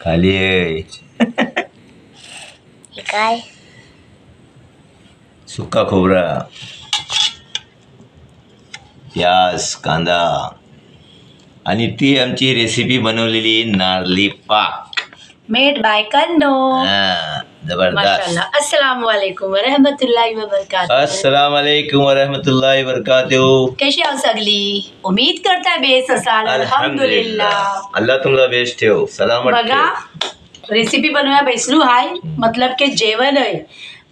खाली आहे. हे काय? सुका खोबरा, प्याज, कांदा आणि ती आमची रेसिपी बनवलेली नारळी पाक. मेड बाय कन्नो. जबरदस्त. माशाल्लाह. अस्सलाम वालेकुम व रहमतुल्लाहि व बरकातहू. अस्सलाम वालेकुम व रहमतुल्लाहि व बरकातहू. कशी आहो सगळी? उम्मीद करता बेस असाल. अल्हम्दुलिल्लाह. अल्लाह तुमचा बेस्ट ठेव. सलामत बघा, रेसिपी बनवायला बैसलू आहे, मतलब के जेवण आहे.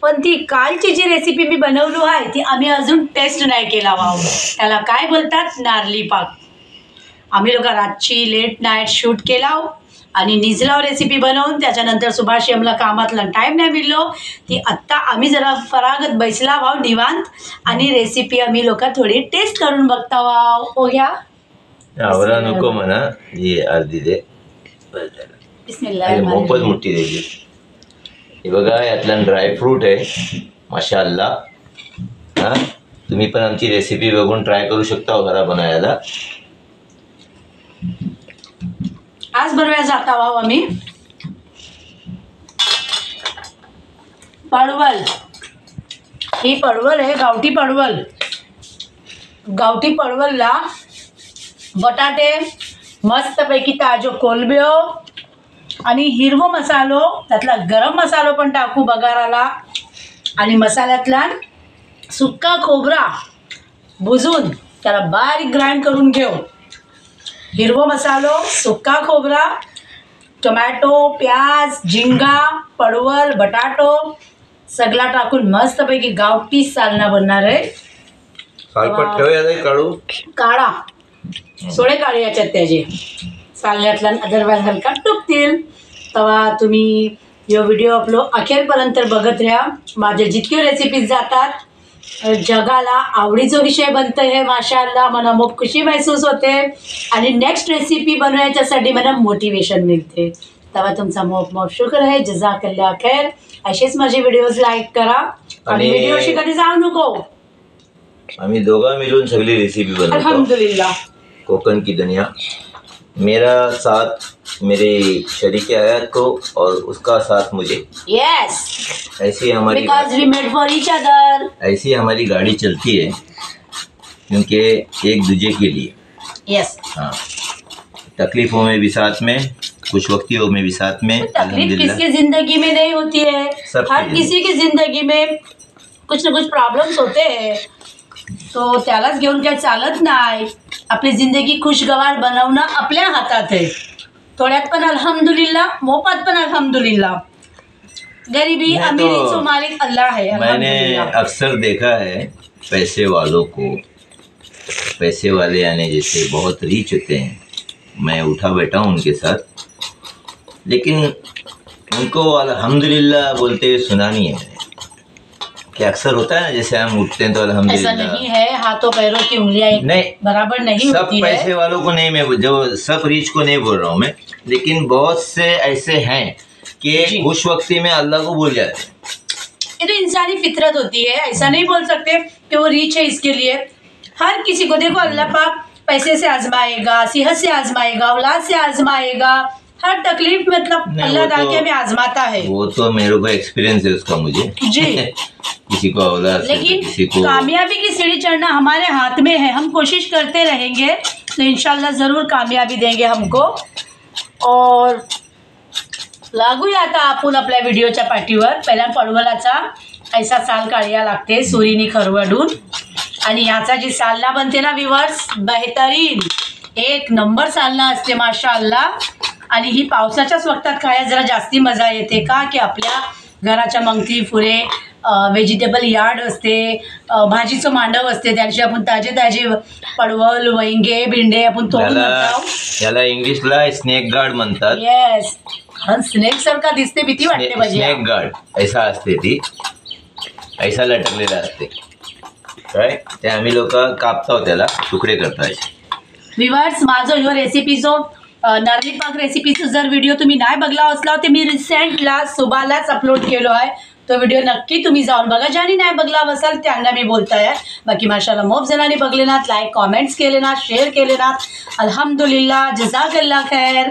पण ती कालची जी रेसिपी मी बनवलो आहे ती आम्ही अजून टेस्ट नाही केला. वाव, त्याला काय बोलतात? नारळी पाक. आम्ही लोक रातची लेट नाईट शूट केला आणि निजलाव रेसिपी बनवून त्याच्यानंतर सुभाष आम्हाला कामातला टाईम नाही मिळलो. ती आत्ता आम्ही जरा फरागत बैसला वाव निवांत आणि रेसिपी आम्ही लोक थोडी टेस्ट करून बघता. वाव हो घ्या. आवरा नको म्हणा, ही अर्धी दे. बिस्मिल्लाह. मोफत मोठी द्यायची. हे बघा, यातला ड्रायफ्रूट आहे. माशाअल्लाह. हां, तुम्ही पण आमची रेसिपी बघून ट्राय करू शकता घरा बनायला. आज बनवायला जाता वाव आम्ही पडवल. ही पडवल आहे, गावठी पडवल. गावठी पडवलला बटाटे मस्तपैकी ताजो कोलब्यो आणि हिरवो मसालो, त्यातला गरम मसालो पण टाकू बगाराला आणि मसाल्यातला सुक्का खोबरा भुजून त्याला बारीक ग्राइंड करून घेऊ. हिरवो मसालो, सुक्का खोबरा, टोमॅटो, प्याज, झिंगा, पडवल, बटाटो सगळा टाकून मस्तपैकी गावठी सालना बनणार आहे. सालपट ठेवायला काढू काढा, सोळे काढू याच्यात त्याचे सालण्यातला, अदरवाईज हलका टुकतील. तेव्हा तुम्ही यो व्हिडिओ आपलो अखेरपर्यंत बघत राहा. माझे जितके रेसिपीज जातात जगाला आवडीचा विषय बनतं हे. माशाअल्लाह, मला खूप खुशी महसूस होते आणि नेक्स्ट रेसिपी बनवायच्यासाठी मला मोटिवेशन मिळते. तेव्हा तुमचा मोप मोप शुक्र आहे. जजाकल्लाह खैर. असेच माझे व्हिडिओज लाईक करा आणि व्हिडिओशी कधी जाऊ नको. आम्ही दोघा मिळून सगळी रेसिपी बनवतो. अल्हम्दुलिल्लाह. कोकण की दुनिया. मेरा साथ मेरे शरीक हयात को और उसका साथ मुझे. यस, ऐसी हमारी because we made for each other. ऐसी हमारी गाड़ी चलती है क्योंकि एक दूजे के लिए. यस. हाँ, तकलीफों में भी साथ में, खुश वक्तियों में भी साथ में. तकलीफ किसकी जिंदगी में नहीं होती है? हर किसी की जिंदगी में कुछ ना कुछ प्रॉब्लेम्स होते हैं. तो त्यालाच घेऊन काय चालत नाही. आपली जिंदगी खुशगवार बनवणं आपल्या हातात आहे. थोड्यात पण अल्हम्दुलिल्लाह, मोफात पण अल्हम्दुलिल्लाह. गरीबी अमीरी मालिक अल्लाह है. मैंने अक्सर देखा है पैसे वालों को, पैसे वाले यानी जैसे बहुत रिच होते हैं, मैं उठा बैठा हूँ उनके साथ, लेकिन उनको अल्हम्दुलिल्लाह बोलते हुए सुना नहीं है. क्या अक्सर होता है ना, जैसे हम उठते हैं तो ऐसा अल्हम्दुलिल्लाह. नहीं है, हाथों पैरों की उंगलियां नहीं, बराबर नहीं सब होती पैसे है. वालों को नहीं, मैं जो सब रिच को नहीं बोल रहा हूँ मैं, लेकिन बहुत से ऐसे हैं कि खुश वक्ती में अल्लाह को भूल जाते हैं. ये तो इंसानी फितरत होती है. ऐसा नहीं बोल सकते कि वो रिच है इसके लिए. हर किसी को देखो अल्लाह पाक पैसे से आजमाएगा, सेहत से आजमाएगा, औलाद से आजमाएगा. हर तकलीफ मतलब अल्लाह ताला में आजमाता है. वो तो मेरे को एक्सपीरियंस है उसका मुझे जी. किसी को औलाद से, लेकिन किसी को कामयाबी की सीढ़ी चढ़ना हमारे हाथ में है. हम कोशिश करते रहेंगे तो इंशाल्लाह ज़रूर कामयाबी देंगे हमको. और लागूया आता आपण आपल्या व्हिडिओच्या पाठीवर. पहिला पडवलाचा ऐसा साल काढायला लागते सुरीनी खरवडून आणि याचा जी सालना बनते ना व्ह्यूअर्स, बेहतरीन एक नंबर सालना असते माशाअल्लाह. आणि ही पावसाच्याच वक्तात खायला जरा जास्ती मजा येते का की आपल्या घराच्या मंगती फुरे व्हेजिटेबल यार्ड असते, भाजीचं मांडव असते, त्याची आपण ताजे ताजे पडवल, वैंगे, भेंडे आपण तोडून आणतो. याला इंग्लिशला स्नेक गार्ड म्हणतात. येस. स्नेक सारखा दिसते, भीती वाटते भाजी. स्नेक गार्ड ऐसा असते ती, ऐसा लटकलेला असते काय, ते आम्ही लोक कापतो, त्याला तुकडे करतात. व्ह्यूअर्स, माझं ह्यो रेसिपीचो नारळी पाक रेसिपीचं जर व्हिडिओ तुम्ही नाही बघला असला ते मी रिसेंटला सुबालाच अपलोड केलो आहे. तो व्हिडिओ नक्की तुम्ही जाऊन बघा. ज्याने नाही बघला असाल त्यांना मी बोलताय. बाकी माशाल्लाह मोफ जणांनी बघले नात, लाईक कॉमेंट्स केले नात, शेअर केले नात. अल्हम्दुलिल्लाह, जजाकल्लाह खैर.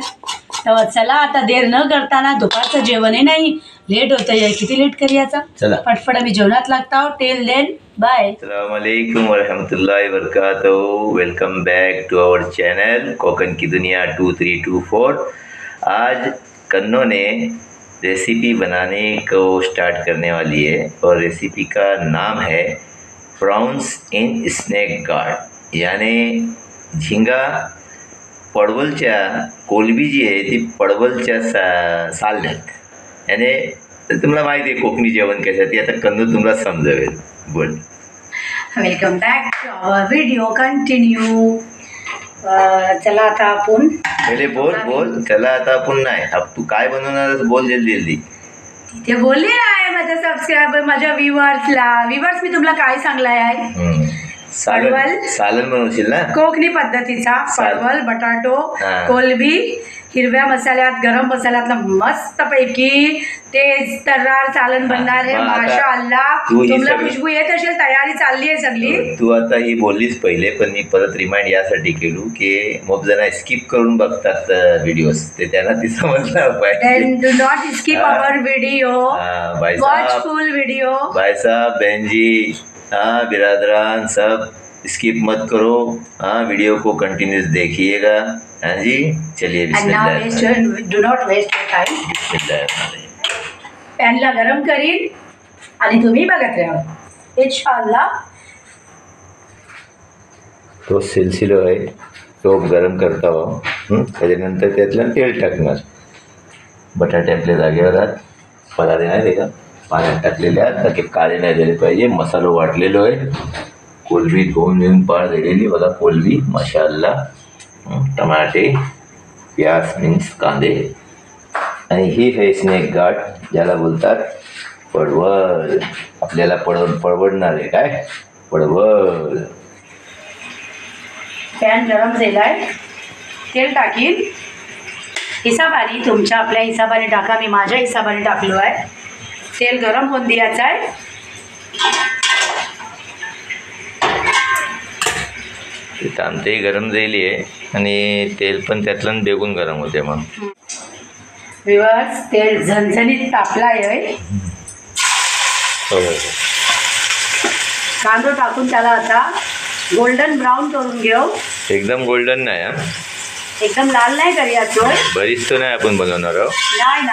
तर चला आता देर न करताना दुपारचं जेवणही नाही, लेट होतं आहे. किती लेट करूयाचा, चला पटपट आम्ही जेवणात लागतो. Till then bye. अस्सलामुअलैकुम वरहमतुल्लाहि वबरकातुहू. Welcome back to our channel Konkan की दुनिया 2324. आज कन्नो ने रेसिपी बनाने को स्टार्ट करने वाली है और रेसिपी का नाम है प्रॉन्स इन स्नेक गार्ड, यानी झिंगा पडवलच्या कोलबी जी आहे ती पडवलच्या साल्यात. याने तुम्हाला माहिती आहे कोकणी जेवण कसं, ती आता कन्नू तुम्हाला समजावेल. बोल. Welcome back to our video continue. चला आता आपण पहिले बोल. चला आता आपण नाही, अब तू काय बनवणार बोल जल्दी जल्दी. ते बोलले आहे माझ्या सबस्क्रायबर, माझ्या व्ह्युअर्स मी तुम्हाला काय सांगलाय आहे. सालन बनवशील ना कोकणी पद्धतीचा परवल, बटाटो, कोलबी हिरव्या मसाल्यात, गरम मसाल्यातला मस्त पैकी तेज तर्रार सालन बनणार आहे. माशाअल्लाह, तुम्हाला खुशबू येत असेल, तयारी चालली आहे सगळी. तू आता ही बोललीस पहिले, पण मी परत रिमाइंड यासाठी केलो की खूप जण स्किप करून बघतात व्हिडिओज, ते त्यांना ती समजलं पाहिजे. Do not skip our video, watch full video. भाई साहब, बहन जी, हाँ बिरादरान सब स्किप मत करो, हाँ वीडियो को कंटिन्यूस देखिएगा. हाँ जी, चलिए बिस्मिल्लाह. Do not waste time. बिस्मिल्लाह. पॅनला गरम करीन आणि तुम्ही बघत राहा इंशाअल्लाह. तो सिलसिलो आहे तो गरम करता हो. त्याच्यानंतर त्यातलं तेल टाकणार. बटाटे आपल्या जागेवर आहात, परारे नाही का पाण्यात टाकलेले आहेत ताकी काळे नाही झाले पाहिजे. मसालो वाटलेलो आहे. कोलबी धुवून घेऊन पाळ दिलेली बघा, कोलबी माशाअल्लाह. टमाटे, प्याज मीन्स कांदे, आणि ही आहे स्नेक गार्ड, ज्याला बोलतात पडवळ. आपल्याला पडवडणार आहे काय पडवळ. पॅन गरम झालाय, तेल टाकीन. हिसाबाने तुमच्या आपल्या हिसाबाने टाका, मी माझ्या हिसाबाने टाकलो आहे. तेल गरम होऊन द्यायचं आहे. तांतेही गरम झाली आहे आणि तेल पण त्यातलं बेगून गरम होते. मग व्ह्युअर्स, तेल झणझणीत तापला आहे. कांदा टाकून त्याला आता गोल्डन ब्राऊन करून घेऊ. एकदम गोल्डन नाही, हा एकदम लाल नाही करायचोय. बरीच तो नाही आपण बनवणार आहोत. नाही.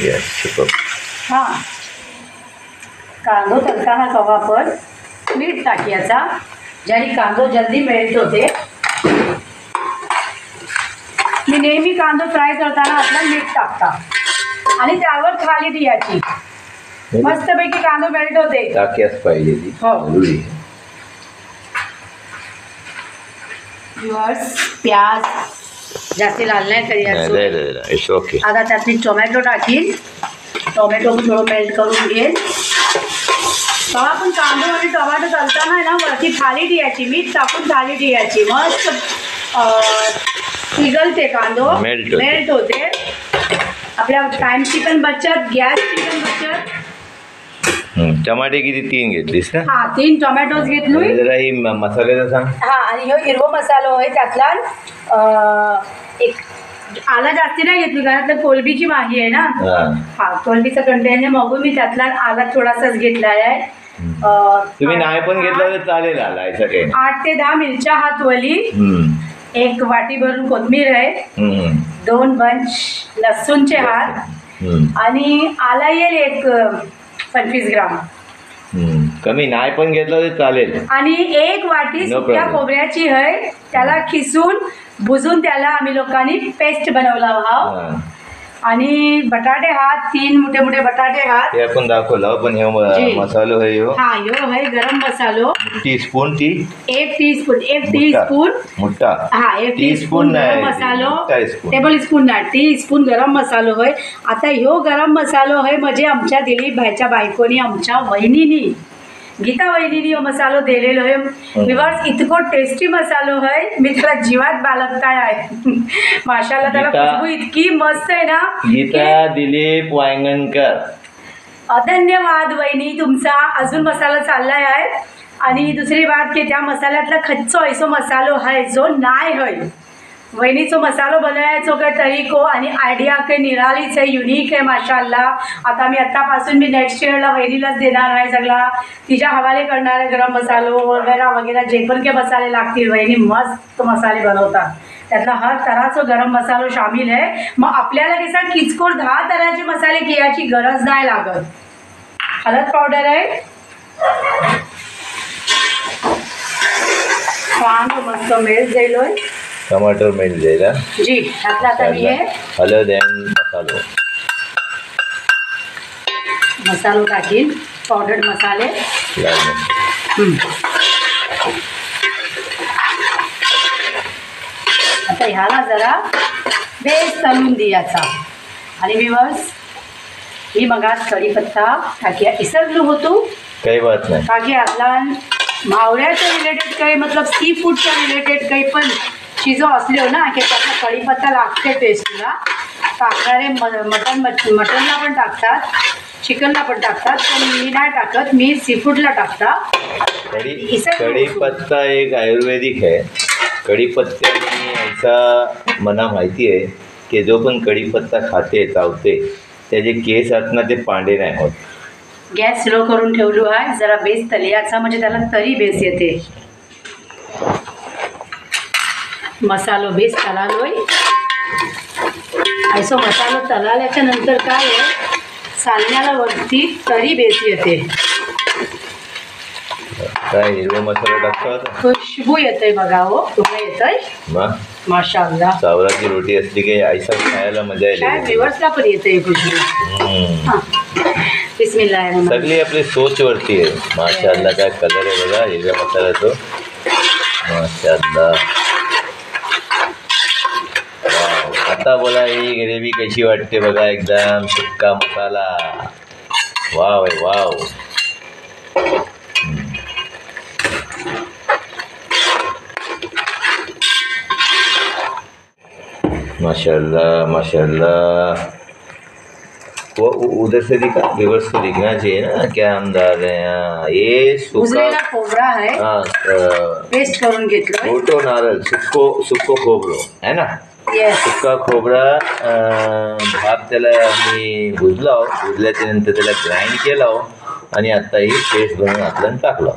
यस, हां, कांदो तळताना कवा पण मीठ टाकायचा, ज्याने कांदो जल्दी मेल्ट होते. मी नेहमी कांदो फ्राय करताना आपला मीठ टाकता आणि त्यावर खाली द्यायची. मस्तपैकी कांदो मेल्ट होते. टाक्याच पाहिजे ती. हो. प्याज जास्त लाल नाही करायचं. ओके. आता त्यातली टोमॅटो टाकीन. टोमॅटो थोडं मेल्ट करून घेईन. तेव्हा आपण कांदो आणि टोमॅटो तळताना आहे ना, वरती थाली द्यायची, मीठ टाकून थाली द्यायची. मस्त पिघलते कांदो, मेल्ट होते. आपल्या टाइमची पण बचत, गॅसची पण बचत. टमाटे किती 3 घेतलीस ना? हां, 3 टोमॅटोज घेतलोय. जरा ही मसाल्याचं सांग. हां, आणि ह्यो हिरवो मसालो आहे त्यातला. एक आला जास्ती नाही घेतली, कारण कोलबीची माही आहे ना. हा, कोलबीचा कंटेन मग मी त्यातला आला थोडासाच घेतला आहे. तुम्ही नाही पण घेतला तर चालेल. आला 8 ते 10 मिरच्या हातवली. 1 वाटी भरून कोथिंबीर आहे. 2 बंच लसूणचे हात आणि आला येईल 25 ग्राम. कमी नाही पण घेतलं तर चालेल. आणि 1 वाटी सुक्या खोबऱ्याची आहे, त्याला खिसून भुजून त्याला आम्ही लोकांनी पेस्ट बनवला हा. आणि बटाटे हात 3 मोठे बटाटे हात हे आपण दाखवलं. पण हे मसालो आहे ह्यो आहे गरम मसालो. टीस्पून 1 टीस्पून मोठा. हा, 1 टीस्पून गरम मसालो. टेबल स्पून नाही, टीस्पून गरम मसालो आहे. आता ह्यो गरम मसालो आहे म्हणजे आमच्या दिलीप भाईच्या बायकोनी, आमच्या वहिनीनी, गीता वहिनीनी मसालो दिलेलो आहे. विवर्स, इतको टेस्टी मसालो आहे, मी त्याला जीवात बाळगताय आहे. माशाल्लाह, त्याला खुशबू इतकी मस्त आहे ना. गीता दिलीप वांगणकर, धन्यवाद वहिनी तुमचा. अजून मसाला चाललाय आहे. आणि दुसरी बात की त्या मसाल्यातला खच्चो ऐसो मसालो है जो नाही है वहिनीचो मसालो बनवायचो काय तरीको आणि आयडिया काही निराळीच आहे, युनिक आहे माशाअल्लाह. आता मी आत्तापासून मी नेक्स्ट इयरला वहिनीलाच देणार आहे सगळा, तिच्या हवाले करणार आहे. गरम मसालो वगैरे वगैरे जे पण काही मसाले लागतील वहिनी मस्त मसाले बनवतात, त्यातला हर तऱ्हाचं गरम मसालो शामिल आहे. मग आपल्याला कसं किचकोर 10 तऱ्हाचे मसाले घ्यायची गरज नाही लागत. हळद पावडर आहे, छान मस्त मेल्ट जाईल. टमाटर मिल जाएगा जी. ह्यातला आता मी हे हळद अँड मसालो टाकीन, पावडर मसाले. आता ह्याला जरा बेस तळून द्यायचा. आणि विवर्स ही मगात कढीपत्ता टाकिया इसरलो होतो, काही बात नाही. टाकी आपला मावळ्याच्या रिलेटेड काही मतलब सी फूडच्या रिलेटेड काही पण चीजो असलो ना की त्यातला कढीपत्ता लागते टेस्टला. टाकणारे मटनला पण टाकतात, चिकनला पण टाकतात, पण मी नाही टाकत, मी सी फूडला टाकता. कढीपत्ता एक आयुर्वेदिक है. कढीपत्त्याने ऐसा मना माहिती आहे की जो पण कढीपत्ता खाते चावते त्याचे केस आहेत ना ते पांढरे नाही होत. गॅस स्लो करून ठेवलो आहे, जरा बेस तलियाचा म्हणजे त्याला तरी बेस येते. मसालो बेस तलालोय. ऐसो मसालो तलाल्याच्या नंतर काय आहे सालण्याला वरती तरी बेस येते. काय हिरवा मसाला टाकतात, खुशबू येते बघा. हो तुम्हाला येतंय माशाअल्लाह. चावलाची रोटी असली की ऐसा खायला मजा येते. काय व्ह्यूअर्सला पण येते खुशबू. हां बिस्मिल्लाह. सगळी आपली सोच वरती आहे. माशाअल्लाह काय कलर आहे बघा हिरव्या मसाल्याचं. माशाअल्लाह. आता बोला ही ग्रेव्ही कशी वाटते बघा, एकदम सुक्का मसाला. वाव आहे वाव. माशाअल्लाह माशाअल्लाह. वो उधर से दिखा, रिवर्स से दिखना चाहिए ना क्या हम डाल रहे हैं. ये सूखा खोबरा है, पेस्ट करून घेतलं. मोठो नारळ सुक्को खोबरं आहे ना. सुक्का खोबरा भात त्याला मी भुजल्याच्या नंतर त्याला ग्राइंड केला आणि आता ही पेस्ट बनवून आपल्याला टाकलं.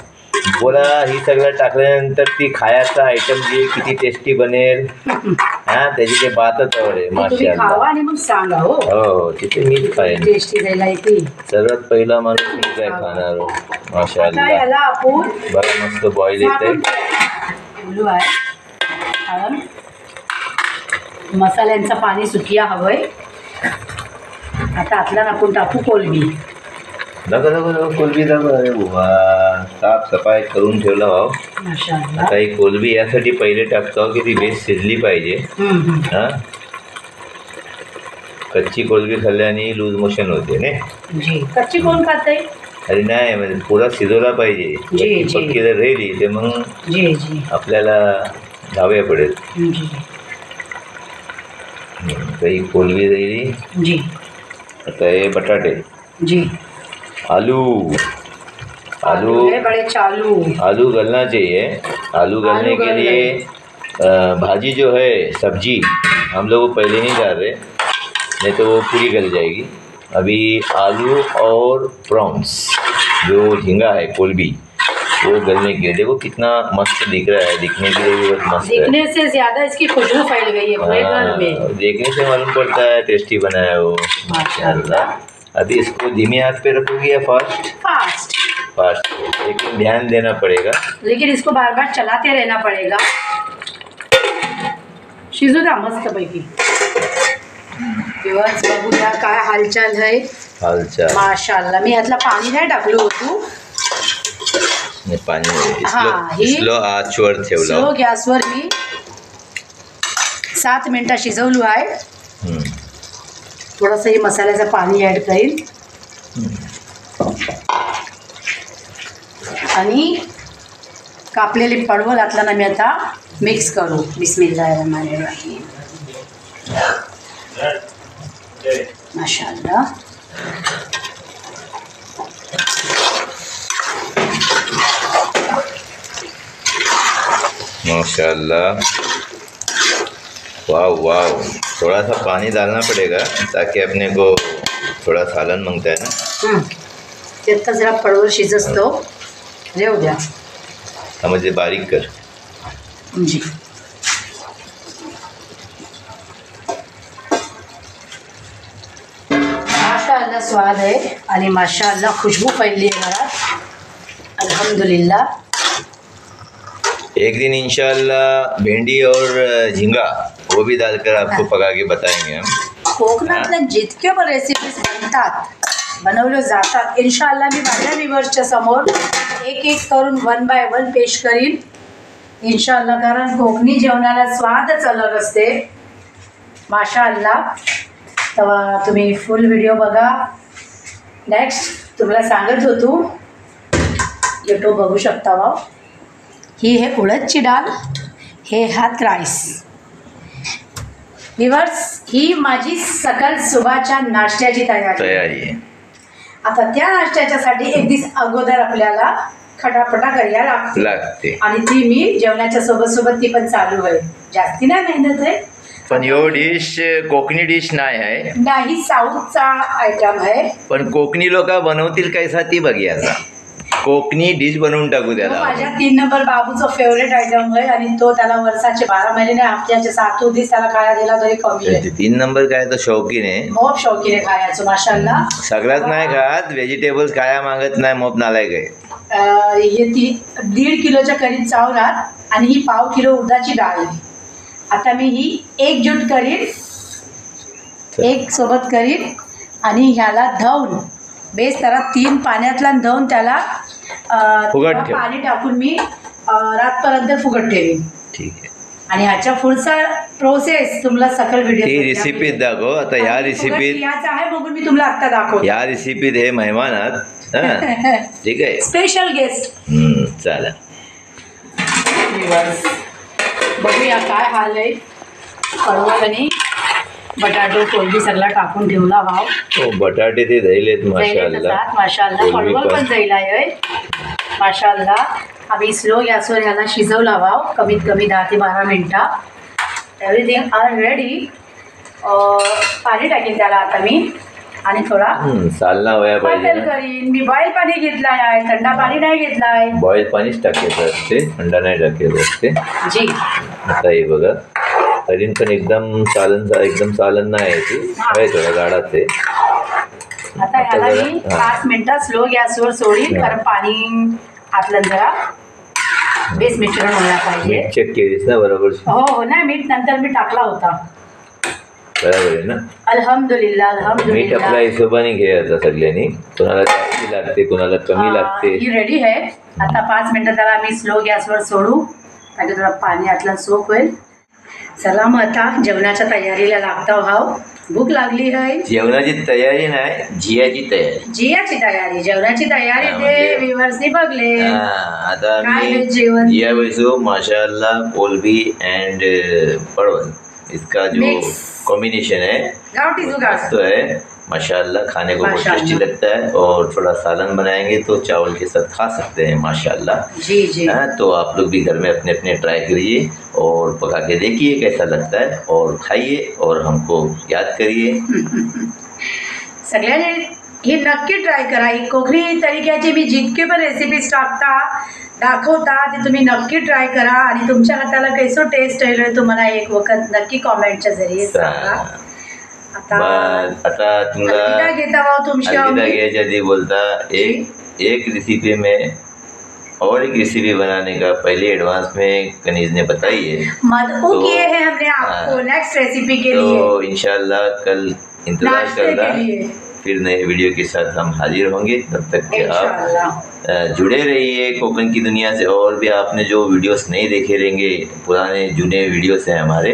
बोला ही सगळं टाकल्यानंतर ती खायचा आयटम जी किती टेस्टी बनेल हां त्याची ते बातच आहे. माशाअल्लाह. आणि मग सांगा. हो तिथे मीच खाईन. टेस्टी जायला येते. सर्वात पहिला माणूस मी काय खाणार. माशाअल्लाह. याला आपण बरं मस्त बॉईल येते. मसाल्यांचं पाणी सुकिया हवंय. आता आतला आपण टाकू कोलबी. दाखव कोलबी दाखव. अरे वा साफसफाई करून ठेवला हो. माशाअल्लाह. आता ही कोलबी यासाठी पहिले टाकतो की ती बेस शिजली पाहिजे. हां कच्ची कोलबी खाल्ल्याने लूज मोशन होते ने. जी कच्ची कोण खाते. अरे नाही म्हणजे पुरा शिजवला पाहिजे. पक्की जर राहिली ते मग जी जी आपल्याला धावे पडेल. काही कोलबी राहिली जी. आता हे बटाटे जी. आलू बड़े चालू. आलू गलना चाहिए. आलू गलने के लिए भाजी जो है सब्जी हम लोग पहले नहीं डाल रहे नहीं तो वो पूरी गल जाएगी. अभी आलू और प्रॉन्स जो झींगा है कोलबी वो गलने के लिए. देखो कितना मस्त दिख रहा है, दिखने के लिए भी बहुत मस्त है. दिखने से ज़्यादा इसकी खुशबू फैल गई है पूरे घर में. देखने से मालूम पड़ता है टेस्टी बना है वो. माशाअल्लाह. अभी इसको धीमी आंच पे रखोगी या फास्ट. लेकिन ध्यान देना पड़ेगा. लेकिन इसको बार बार चलाते रहना पड़ेगा. शिजू द्या मस्त पैकी. दिवस बघूया काय हालचाल आहे. हालचाल माशाअल्लाह. मी ह्यातला पाणी नाही टाकलो होतो. पाणी स्लो आचवर ठेवलं. स्लो गॅसवर मी 7 मिनिटं शिजवलो आहे. थोडंसं ही मसाल्याचं पाणी ॲड करीन आणि कापलेली पडवल घातला ना मी आता मिक्स करू. बिस्मिल्लाहिर्रहमानिर्रहीम. माशाअल्लाह. माशाल्लाह, वाह वाह। थोड़ा सा पानी डालना पड़ेगा ताकि अपने को थोड़ा सालन मांगता है ना। त्यात जरा पडवळ शिजतो रेव द्या हा म्हणजे बारीक कर। जी माशाअल्लाह स्वाद है आणि माशाअल्लाह खुशबू फैली है घरात। अल्हम्दुलिल्लाह। एक दिन इंशाल्लाह भिंडी और झींगा वो भी डालकर आपको पका के बताएंगे हम। कोकणातल्या जितक्या पण रेसिपीज बनतात बनवल्या जातात इन्शाअल्लाह मी माझ्या व्ह्यूअर्सच्या समोर एक एक करून 1 बाय 1 पेश करीन इन्शाअल्लाह, कारण कोकणी जेवणाला स्वादच अलग असते माशाअल्लाह। तेव्हा तुम्ही फुल व्हिडिओ बघा। नेक्स्ट तुम्हाला सांगत होतो यूट्यूब बघू शकता वा। ही है उडदची डाळ, हे हात राईस। व्ह्यूअर्स ही माझी सकल सुबाच्या नाश्त्याची तयारी आहे। आता त्या नाश्त्याच्यासाठी एक दिवस अगोदर आपल्याला खटापटा करायला लागते आणि ती मी जेवणाच्या सोबत सोबत ती पण चालू आहे। जास्ती नाही मेहनत आहे, पण यो डिश कोकणी डिश नाही आहे, नाही साऊथचा आयटम आहे। पण कोकणी लोक बनवतील कैसा ती बघूया। कोकणी डिश बनवून टाकू त्याला। माझ्या 3 नंबर बाबूचा फेवरेट आयटम आहे आणि तो त्याला वर्षाचे 12 महिने हफ्त्याचे 7 दिवस त्याला खायला दिला तरी कमी आहे। 3 नंबर काय तर शौकीन आहे, खूप शौकीन आहे खायचं माशाअल्लाह। सगळ्यात नाही खात, व्हेजिटेबल्स खाया मागत नाही, मोप नालायक आहे। हे ती 1.5 किलोच्या करीब चावलात आणि ही 1/2 किलो उडदाची डाळ आहे। आता मी ही एकजूट करीन, एक सोबत करीन आणि ह्याला धुवून बेस त्याला 3 पाण्यातला धुवून त्याला फुगट ठेव। पाणी टाकून मी रातपर्यंत फुगट ठेवीन। ठीक आहे। आणि ह्याच्या पुढचा प्रोसेस तुम्हाला सकल व्हिडिओ ती रेसिपी दाखव। आता ह्या रेसिपीत याचा आहे बघून मी तुम्हाला आत्ता दाखवतो। ह्या रेसिपीत हे मेहमान आहात हां, ठीक आहे, स्पेशल गेस्ट। चला बघूया काय हाल आहे। पडवळ आणि बटाटो कोलबी सगळा टाकून ठेवला भाव। हो, बटाटे ते धैलेत माशाअल्लाह। माशाअल्लाह पडवळ पण जाईल आहे माशाअल्लाह। आम्ही स्लो गॅसवर ह्याला शिजवला भाव कमीत कमी 10 ते 12 मिनटं। Everything are ready. पाणी टाकीन त्याला आता मी आणि थोडा सालना व्हायला पाहिजे बॉईल करीन। मी बॉईल पाणी घेतलाय आहे, थंडा पाणी नाही घेतलाय। बॉईल पाणीच टाकायचं असते, थंड नाही टाकायचं असते जी। आता हे बघा, तरी पण एकदम सालन नाही आहे, ती आहे थोडा गाढाच आहे। आता ह्याला मी 5 मिनिटं स्लो गॅसवर सोडीन, कारण पाणी आतलं जरा बेस मिश्रण व्हायला पाहिजे। चेक केलीस ना बरोबर? हो हो, नाही मीठ नंतर मी टाकला होता। बरोबर आहे ना? अल्हम्दुलिल्लाह मीठ अल्हम्दुलिल्लाह। आपल्या हिशोबाने घ्यायचं सगळ्यांनी, कुणाला जास्ती लागते कुणाला कमी लागते। ही रेडी आहे। आता 5 मिनिटं त्याला आम्ही स्लो गॅसवर सोडू ताकि थोडा पाणी आतला सोक होईल। चला मग आता जेवणाच्या तयारीला लागता भाव। भूक लागली आहे। जेवणाची तयारी नाही, जियाची तयारी। जियाची तयारी, जेवणाची तयारी ते व्ह्यूअर्सनी बघले। आता काय मी आहे जेवण? जिया वैसो माशाअल्लाह कोलबी एंड परवल, इसका जो Mix। कॉम्बिनेशन है गावठी जुगाड़ तो है माशाअल्लाह, खाने को बहुत माशाअल्लाह। टेस्टी लगता है। और थोड़ा सालन बनाएंगे तो चावल के साथ खा सकते हैं माशाअल्लाह। जी जी। तो आप लोग भी घर में अपने अपने ट्राई करिए और पका के देखिए कैसा लगता है, और खाइए और हमको याद करिए। सगळ्यांनी ही नक्की ट्राय करा। ही कोकणी तरीक्याची मी जितके पण रेसिपीज दाखवता ते तुम्ही नक्की ट्राय करा आणि तुमच्या हाताला कैसो टेस्ट आहे तुम्हाला एक वखत नक्की कॉमेंटच्या जरिये सांगा। आता तुम्हाला अलविदा घेता भाव तुमशी अलविदा घ्यायच्या आधी बोलता एक रेसिपी में और एक रेसिपी बनाने का पहले एडवांस में कनीज ने बताई है, मदऊ किए हैं हमने आपको नेक्स्ट रेसिपी के लिए। तो इंशाल्लाह कल इंतजार नाश्ते करना, के लिए फिर नए वीडियो के साथ हम हाजिर होंगे। तब तक के आप जुड़े रहिए कोकण की दुनिया से। और भी आपने जो वीडियोस नहीं देखे रहेंगे, पुराने जुने वीडियोस हैं हमारे,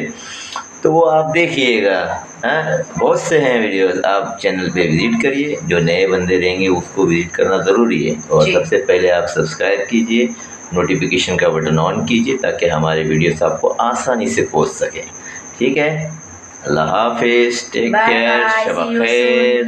तो वो आप देखिएगा। बहुत से हैं वीडियोस, आप चैनल पे विजिट करिए। जो नए बंदे रहेंगे उसको विजिट करना ज़रूरी है। और सबसे पहले आप सब्सक्राइब कीजिए, नोटिफिकेशन का बटन ऑन कीजिए ताकि हमारे वीडियोस आपको आसानी से पहुंच सके। ठीक है, अल्लाह हाफिज़, टेक केयर, शब खैर।